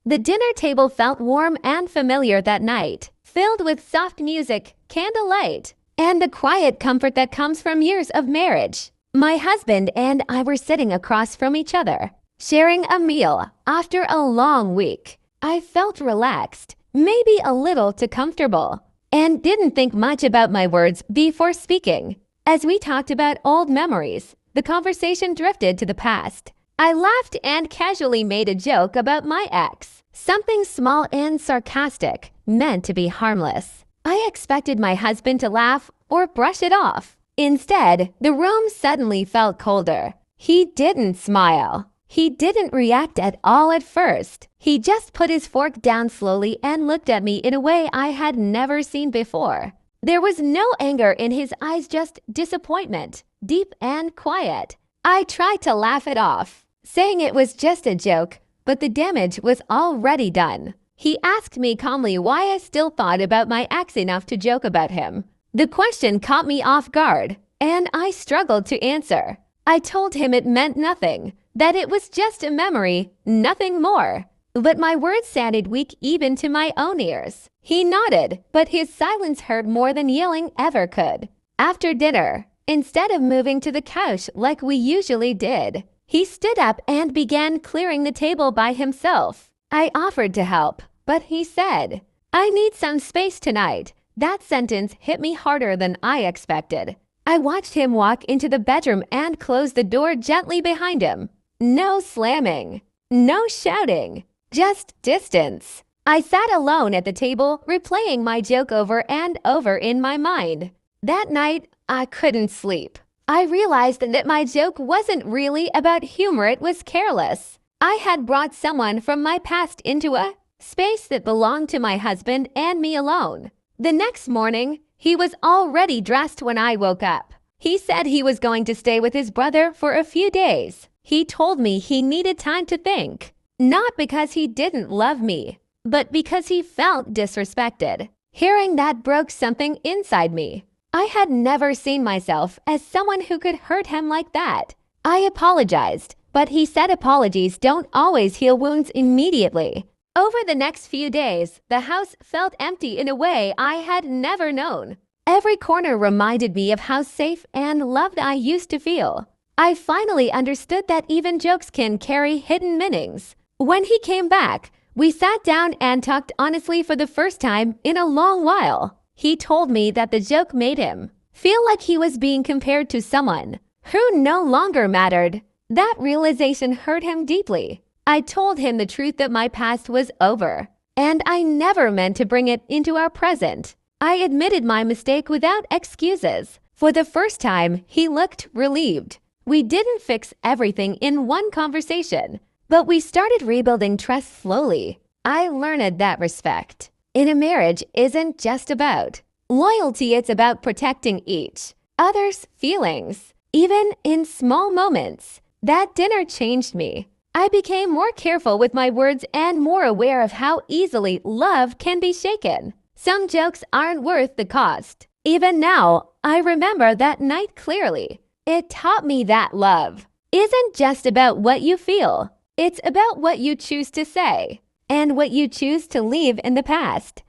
The dinner table felt warm and familiar that night, filled with soft music, candlelight, and the quiet comfort that comes from years of marriage. My husband and I were sitting across from each other, sharing a meal after a long week. I felt relaxed, maybe a little too comfortable, and didn't think much about my words before speaking. As we talked about old memories, the conversation drifted to the past. I laughed and casually made a joke about my ex, something small and sarcastic, meant to be harmless. I expected my husband to laugh or brush it off. Instead, the room suddenly felt colder. He didn't smile. He didn't react at all at first. He just put his fork down slowly and looked at me in a way I had never seen before. There was no anger in his eyes, just disappointment, deep and quiet. I tried to laugh it off, saying it was just a joke, but the damage was already done. He asked me calmly why I still thought about my ex enough to joke about him. The question caught me off guard, and I struggled to answer. I told him it meant nothing, that it was just a memory, nothing more. But my words sounded weak even to my own ears. He nodded, but his silence hurt more than yelling ever could. After dinner, instead of moving to the couch like we usually did, he stood up and began clearing the table by himself. I offered to help, but he said, "I need some space tonight." That sentence hit me harder than I expected. I watched him walk into the bedroom and close the door gently behind him. No slamming, no shouting, just distance. I sat alone at the table, replaying my joke over and over in my mind. That night, I couldn't sleep. I realized that my joke wasn't really about humor, it was careless. I had brought someone from my past into a space that belonged to my husband and me alone. The next morning, he was already dressed when I woke up. He said he was going to stay with his brother for a few days. He told me he needed time to think, not because he didn't love me, but because he felt disrespected. Hearing that broke something inside me. I had never seen myself as someone who could hurt him like that. I apologized, but he said apologies don't always heal wounds immediately. Over the next few days, the house felt empty in a way I had never known. Every corner reminded me of how safe and loved I used to feel. I finally understood that even jokes can carry hidden meanings. When he came back, we sat down and talked honestly for the first time in a long while. He told me that the joke made him feel like he was being compared to someone who no longer mattered. That realization hurt him deeply. I told him the truth that my past was over, and I never meant to bring it into our present. I admitted my mistake without excuses. For the first time, he looked relieved. We didn't fix everything in one conversation, but we started rebuilding trust slowly. I learned that respect in a marriage isn't just about loyalty, it's about protecting each other's feelings, even in small moments. That dinner changed me. I became more careful with my words and more aware of how easily love can be shaken. Some jokes aren't worth the cost. Even now, I remember that night clearly. It taught me that love isn't just about what you feel. It's about what you choose to say and what you choose to leave in the past.